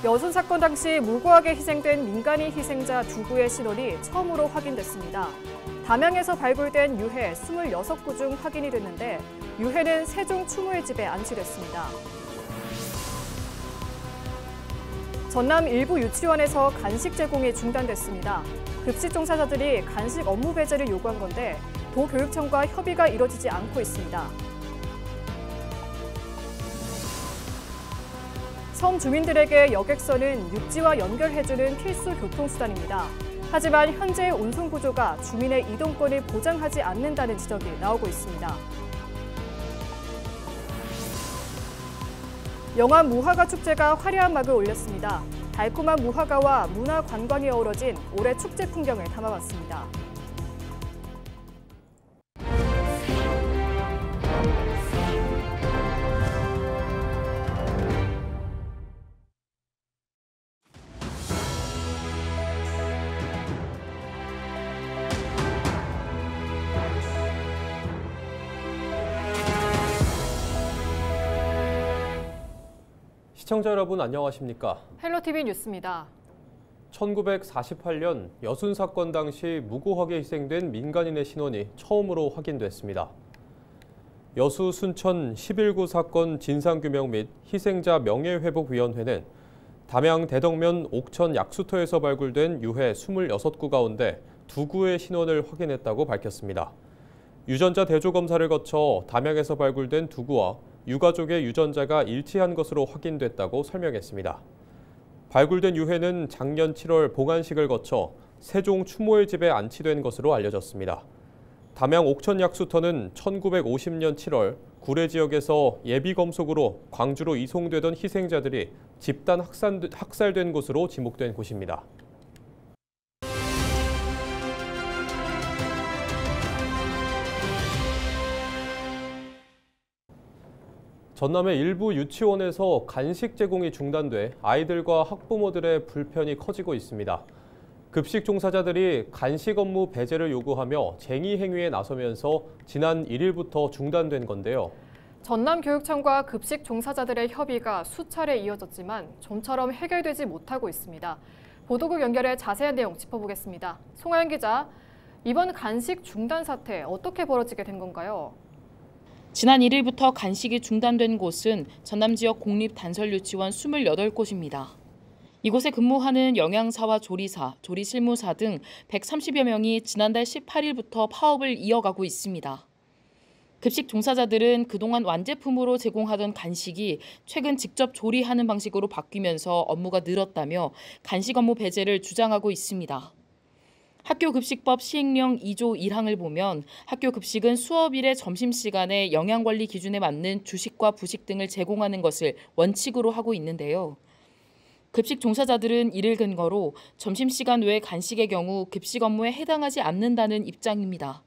여순 사건 당시 무고하게 희생된 민간인 희생자 2구의 신원이 처음으로 확인됐습니다. 담양에서 발굴된 유해 26구 중 확인이 됐는데 유해는 세종 추모의 집에 안치됐습니다. 전남 일부 유치원에서 간식 제공이 중단됐습니다. 급식 종사자들이 간식 업무 배제를 요구한 건데 도교육청과 협의가 이뤄지지 않고 있습니다. 섬 주민들에게 여객선은 육지와 연결해주는 필수 교통수단입니다. 하지만 현재의 운송 구조가 주민의 이동권을 보장하지 않는다는 지적이 나오고 있습니다. 영암 무화과 축제가 화려한 막을 올렸습니다. 달콤한 무화과와 문화 관광이 어우러진 올해 축제 풍경을 담아봤습니다. 시청자 여러분 안녕하십니까? 헬로티비 뉴스입니다. 1948년 여순 사건 당시 무고하게 희생된 민간인의 신원이 처음으로 확인됐습니다. 여수 순천 11구 사건 진상규명 및 희생자 명예회복위원회는 담양 대덕면 옥천 약수터에서 발굴된 유해 26구 가운데 2구의 신원을 확인했다고 밝혔습니다. 유전자 대조검사를 거쳐 담양에서 발굴된 2구와 유가족의 유전자가 일치한 것으로 확인됐다고 설명했습니다. 발굴된 유해는 작년 7월 봉안식을 거쳐 세종 추모의 집에 안치된 것으로 알려졌습니다. 담양 옥천 약수터는 1950년 7월 구례 지역에서 예비검속으로 광주로 이송되던 희생자들이 집단 학살된 곳으로 지목된 곳입니다. 전남의 일부 유치원에서 간식 제공이 중단돼 아이들과 학부모들의 불편이 커지고 있습니다. 급식 종사자들이 간식 업무 배제를 요구하며 쟁의 행위에 나서면서 지난 1일부터 중단된 건데요. 전남교육청과 급식 종사자들의 협의가 수차례 이어졌지만 좀처럼 해결되지 못하고 있습니다. 보도국 연결해 자세한 내용 짚어보겠습니다. 송하연 기자, 이번 간식 중단 사태 어떻게 벌어지게 된 건가요? 지난 1일부터 간식이 중단된 곳은 전남 지역 공립단설유치원 28곳입니다. 이곳에 근무하는 영양사와 조리사, 조리실무사 등 130여 명이 지난달 18일부터 파업을 이어가고 있습니다. 급식 종사자들은 그동안 완제품으로 제공하던 간식이 최근 직접 조리하는 방식으로 바뀌면서 업무가 늘었다며 간식 업무 배제를 주장하고 있습니다. 학교급식법 시행령 2조 1항을 보면 학교 급식은 수업일의 점심시간에 영양관리 기준에 맞는 주식과 부식 등을 제공하는 것을 원칙으로 하고 있는데요. 급식 종사자들은 이를 근거로 점심시간 외 간식의 경우 급식 업무에 해당하지 않는다는 입장입니다.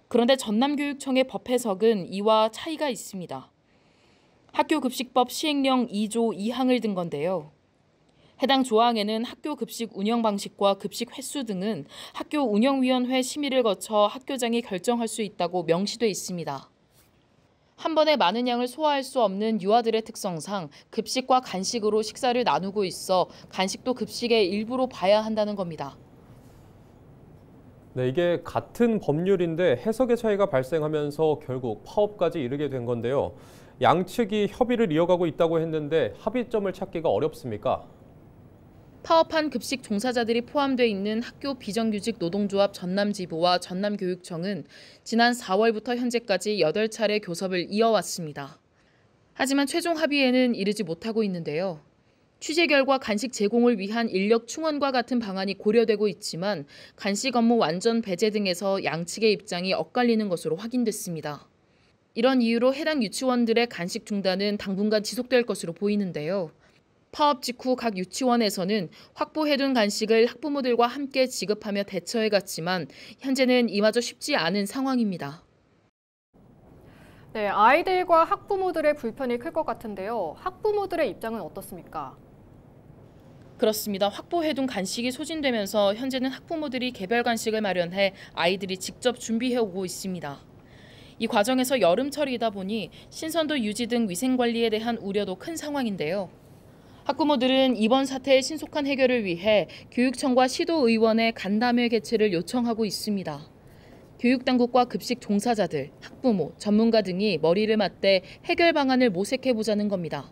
그런데 전남교육청의 법 해석은 이와 차이가 있습니다. 학교급식법 시행령 2조 2항을 든 건데요. 해당 조항에는 학교 급식 운영 방식과 급식 횟수 등은 학교 운영위원회 심의를 거쳐 학교장이 결정할 수 있다고 명시돼 있습니다. 한 번에 많은 양을 소화할 수 없는 유아들의 특성상 급식과 간식으로 식사를 나누고 있어 간식도 급식의 일부로 봐야 한다는 겁니다. 네, 이게 같은 법률인데 해석의 차이가 발생하면서 결국 파업까지 이르게 된 건데요. 양측이 협의를 이어가고 있다고 했는데 합의점을 찾기가 어렵습니까? 파업한 급식 종사자들이 포함돼 있는 학교 비정규직 노동조합 전남지부와 전남교육청은 지난 4월부터 현재까지 8차례 교섭을 이어왔습니다. 하지만 최종 합의에는 이르지 못하고 있는데요. 취재 결과 간식 제공을 위한 인력 충원과 같은 방안이 고려되고 있지만 간식 업무 완전 배제 등에서 양측의 입장이 엇갈리는 것으로 확인됐습니다. 이런 이유로 해당 유치원들의 간식 중단은 당분간 지속될 것으로 보이는데요. 파업 직후 각 유치원에서는 확보해둔 간식을 학부모들과 함께 지급하며 대처해갔지만 현재는 이마저 쉽지 않은 상황입니다. 네, 아이들과 학부모들의 불편이 클 것 같은데요. 학부모들의 입장은 어떻습니까? 그렇습니다. 확보해둔 간식이 소진되면서 현재는 학부모들이 개별 간식을 마련해 아이들이 직접 준비해오고 있습니다. 이 과정에서 여름철이다 보니 신선도 유지 등 위생관리에 대한 우려도 큰 상황인데요. 학부모들은 이번 사태의 신속한 해결을 위해 교육청과 시도의원의 간담회 개최를 요청하고 있습니다. 교육당국과 급식 종사자들, 학부모, 전문가 등이 머리를 맞대 해결 방안을 모색해보자는 겁니다.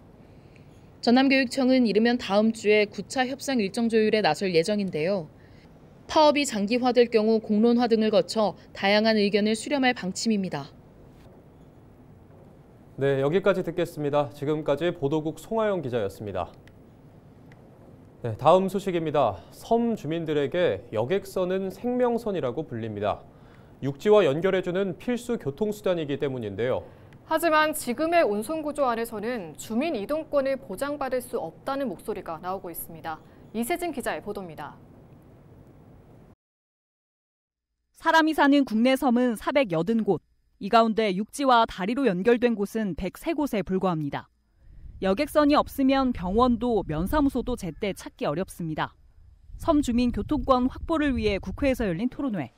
전남교육청은 이르면 다음 주에 9차 협상 일정 조율에 나설 예정인데요. 파업이 장기화될 경우 공론화 등을 거쳐 다양한 의견을 수렴할 방침입니다. 네, 여기까지 듣겠습니다. 지금까지 보도국 송하영 기자였습니다. 네, 다음 소식입니다. 섬 주민들에게 여객선은 생명선이라고 불립니다. 육지와 연결해주는 필수 교통수단이기 때문인데요. 하지만 지금의 운송구조 안에서는 주민 이동권을 보장받을 수 없다는 목소리가 나오고 있습니다. 이세진 기자의 보도입니다. 사람이 사는 국내 섬은 480곳, 이 가운데 육지와 다리로 연결된 곳은 103곳에 불과합니다. 여객선이 없으면 병원도 면사무소도 제때 찾기 어렵습니다. 섬 주민 교통권 확보를 위해 국회에서 열린 토론회.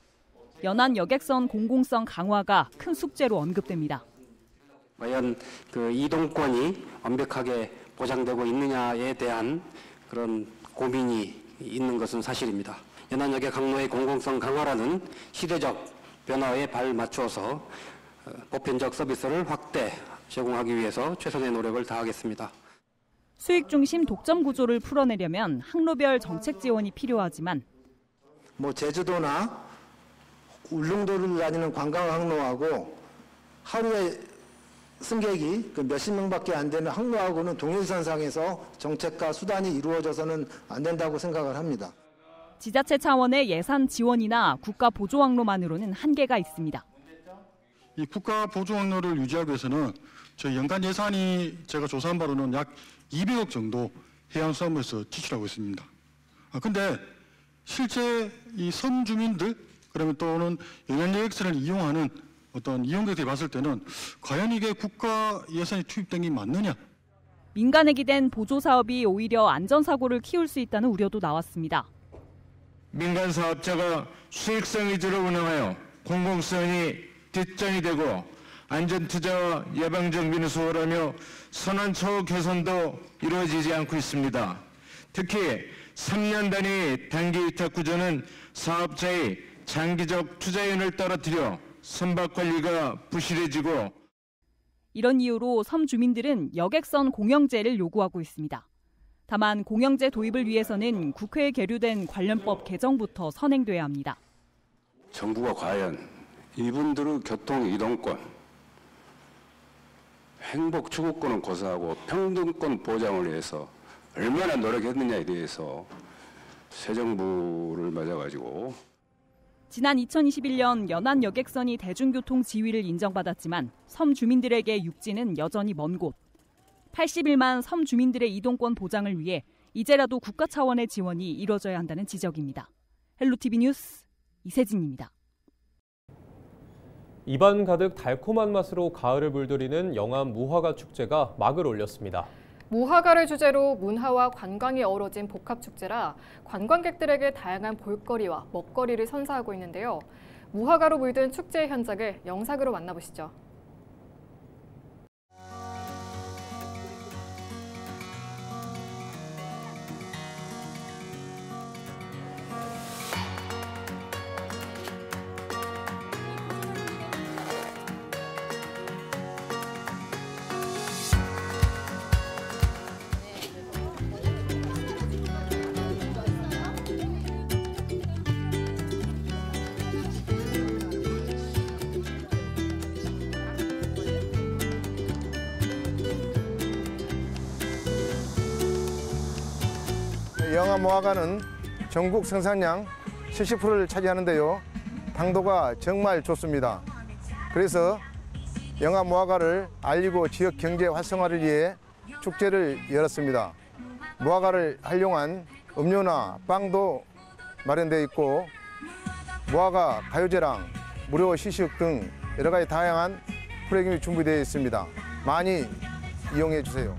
연안 여객선 공공성 강화가 큰 숙제로 언급됩니다. 과연 그 이동권이 완벽하게 보장되고 있느냐에 대한 그런 고민이 있는 것은 사실입니다. 연안 여객 항로의 공공성 강화라는 시대적 변화에 발맞추어서 보편적 서비스를 확대 제공하기 위해서 최선의 노력을 다하겠습니다. 수익 중심 독점 구조를 풀어내려면 항로별 정책 지원이 필요하지만 제주도나 울릉도를 다니는 관광 항로하고 하루에 승객이 몇십 명밖에 안 되는 항로하고는 동일선상에서 정책과 수단이 이루어져서는 안 된다고 생각을 합니다. 지자체 차원의 예산 지원이나 국가 보조 항로만으로는 한계가 있습니다. 이 국가 보조 항로를 유지하기 위해서는 저희 연간 예산이 제가 조사한 바로는 약 200억 정도 해양수산부에서 지출하고 있습니다. 근데 실제 이 섬 주민들 그러면 또는 연안여객선을 이용하는 어떤 이용객들이 봤을 때는 과연 이게 국가 예산이 투입된 게 맞느냐? 민간에 기댄 보조 사업이 오히려 안전사고를 키울 수 있다는 우려도 나왔습니다. 민간 사업자가 수익성 위주로 운영하여 공공성이 뒷전이 되고 안전투자와 예방적 민을 소홀하며 선원 처우 개선도 이루어지지 않고 있습니다. 특히 3년 단위 단기 위탁 구조는 사업자의 장기적 투자연을 떨어뜨려 선박 관리가 부실해지고 이런 이유로 섬 주민들은 여객선 공영제를 요구하고 있습니다. 다만 공영제 도입을 위해서는 국회에 계류된 관련법 개정부터 선행돼야 합니다. 정부가 과연 이분들의 교통 이동권, 행복 추구권은 고사하고 평등권 보장을 위해서 얼마나 노력했느냐에 대해서 새 정부를 맞아가지고 지난 2021년 연안 여객선이 대중교통 지위를 인정받았지만 섬 주민들에게 육지는 여전히 먼 곳. 81만 섬 주민들의 이동권 보장을 위해 이제라도 국가 차원의 지원이 이뤄져야 한다는 지적입니다. 헬로티비 뉴스 이세진입니다. 입안 가득 달콤한 맛으로 가을을 물들이는 영암 무화과 축제가 막을 올렸습니다. 무화과를 주제로 문화와 관광이 어우러진 복합축제라 관광객들에게 다양한 볼거리와 먹거리를 선사하고 있는데요. 무화과로 물든 축제의 현장을 영상으로 만나보시죠. 영암 무화과는 전국 생산량 70%를 차지하는데요. 당도가 정말 좋습니다. 그래서 영암 무화과를 알리고 지역 경제 활성화를 위해 축제를 열었습니다. 무화과를 활용한 음료나 빵도 마련되어 있고 무화과 가요제랑 무료 시식 등 여러 가지 다양한 프로그램이 준비되어 있습니다. 많이 이용해 주세요.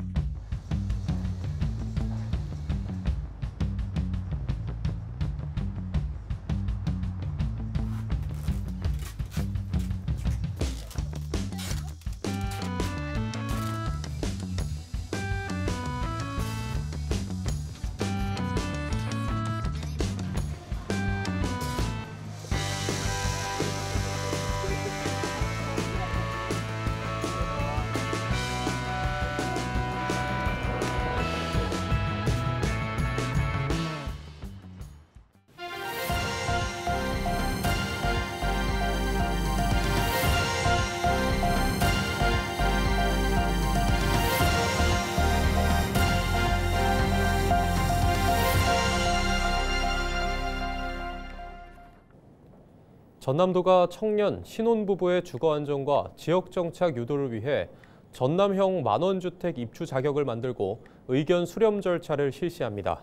전남도가 청년, 신혼부부의 주거 안정과 지역 정착 유도를 위해 전남형 만원주택 입주 자격을 만들고 의견 수렴 절차를 실시합니다.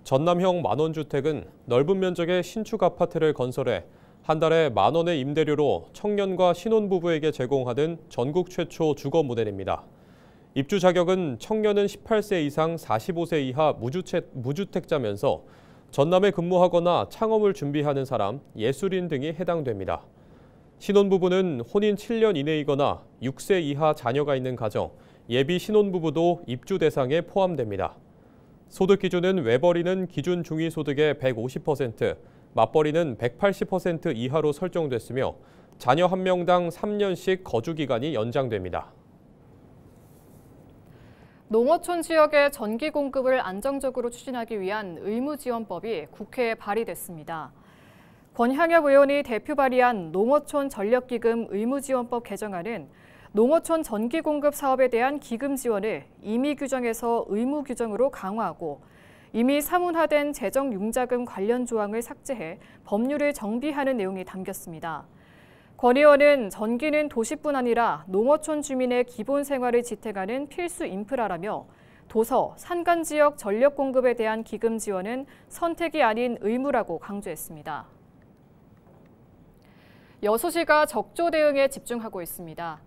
전남형 만원주택은 넓은 면적의 신축 아파트를 건설해 한 달에 만원의 임대료로 청년과 신혼부부에게 제공하는 전국 최초 주거 모델입니다. 입주 자격은 청년은 18세 이상 45세 이하 무주택자면서 전남에 근무하거나 창업을 준비하는 사람, 예술인 등이 해당됩니다. 신혼부부는 혼인 7년 이내이거나 6세 이하 자녀가 있는 가정, 예비 신혼부부도 입주 대상에 포함됩니다. 소득 기준은 외벌이는 기준 중위소득의 150%, 맞벌이는 180% 이하로 설정됐으며 자녀 1명당 3년씩 거주 기간이 연장됩니다. 농어촌 지역의 전기 공급을 안정적으로 추진하기 위한 의무지원법이 국회에 발의됐습니다. 권향엽 의원이 대표 발의한 농어촌 전력기금 의무지원법 개정안은 농어촌 전기 공급 사업에 대한 기금 지원을 임의 규정에서 의무 규정으로 강화하고 이미 사문화된 재정 융자금 관련 조항을 삭제해 법률을 정비하는 내용이 담겼습니다. 권 의원은 전기는 도시뿐 아니라 농어촌 주민의 기본 생활을 지탱하는 필수 인프라라며 도서, 산간 지역 전력 공급에 대한 기금 지원은 선택이 아닌 의무라고 강조했습니다. 여수시가 적조 대응에 집중하고 있습니다.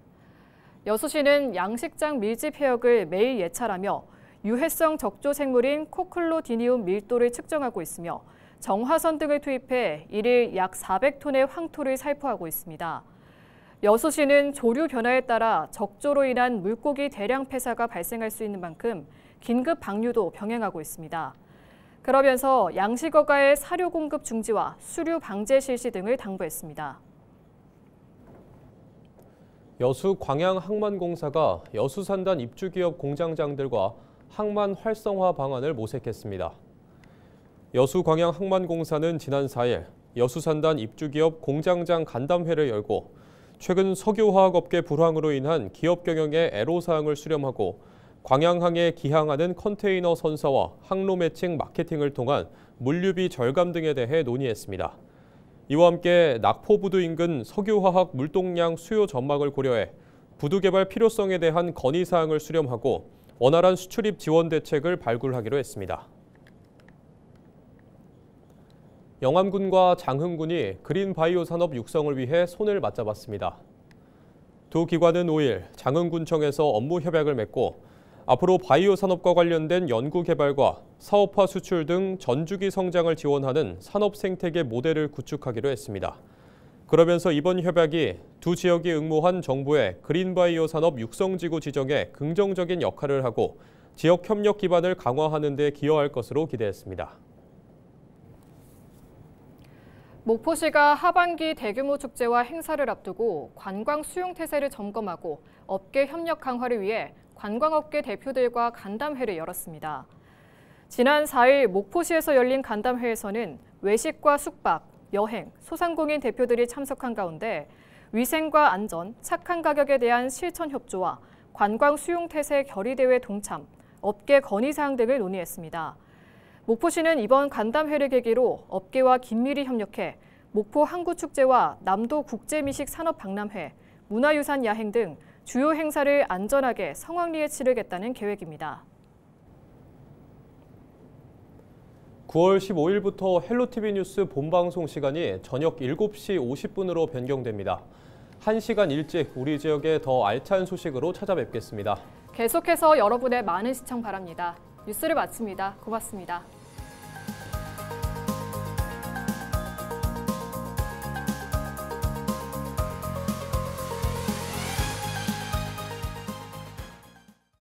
여수시는 양식장 밀집 해역을 매일 예찰하며 유해성 적조 생물인 코클로디니움 밀도를 측정하고 있으며 정화선 등을 투입해 일일 약 400톤의 황토를 살포하고 있습니다. 여수시는 조류 변화에 따라 적조로 인한 물고기 대량 폐사가 발생할 수 있는 만큼 긴급 방류도 병행하고 있습니다. 그러면서 양식어가의 사료 공급 중지와 수류 방제 실시 등을 당부했습니다. 여수 광양항만공사가 여수산단 입주기업 공장장들과 항만 활성화 방안을 모색했습니다. 여수 광양항만공사는 지난 4일 여수산단 입주기업 공장장 간담회를 열고 최근 석유화학업계 불황으로 인한 기업 경영의 애로사항을 수렴하고 광양항에 기항하는 컨테이너 선사와 항로 매칭 마케팅을 통한 물류비 절감 등에 대해 논의했습니다. 이와 함께 낙포부두 인근 석유화학 물동량 수요 전망을 고려해 부두 개발 필요성에 대한 건의사항을 수렴하고 원활한 수출입 지원 대책을 발굴하기로 했습니다. 영암군과 장흥군이 그린바이오 산업 육성을 위해 손을 맞잡았습니다. 두 기관은 5일 장흥군청에서 업무 협약을 맺고 앞으로 바이오 산업과 관련된 연구 개발과 사업화 수출 등 전주기 성장을 지원하는 산업 생태계 모델을 구축하기로 했습니다. 그러면서 이번 협약이 두 지역이 응모한 정부의 그린바이오 산업 육성지구 지정에 긍정적인 역할을 하고 지역 협력 기반을 강화하는 데 기여할 것으로 기대했습니다. 목포시가 하반기 대규모 축제와 행사를 앞두고 관광 수용 태세를 점검하고 업계 협력 강화를 위해 관광업계 대표들과 간담회를 열었습니다. 지난 4일 목포시에서 열린 간담회에서는 외식과 숙박, 여행, 소상공인 대표들이 참석한 가운데 위생과 안전, 착한 가격에 대한 실천 협조와 관광 수용 태세 결의대회 동참, 업계 건의사항 등을 논의했습니다. 목포시는 이번 간담회를 계기로 업계와 긴밀히 협력해 목포 항구축제와 남도 국제미식 산업박람회, 문화유산 야행 등 주요 행사를 안전하게 성황리에 치르겠다는 계획입니다. 9월 15일부터 헬로티비 뉴스 본방송 시간이 저녁 7시 50분으로 변경됩니다. 1시간 일찍 우리 지역의 더 알찬 소식으로 찾아뵙겠습니다. 계속해서 여러분의 많은 시청 바랍니다. 뉴스를 마칩니다. 고맙습니다.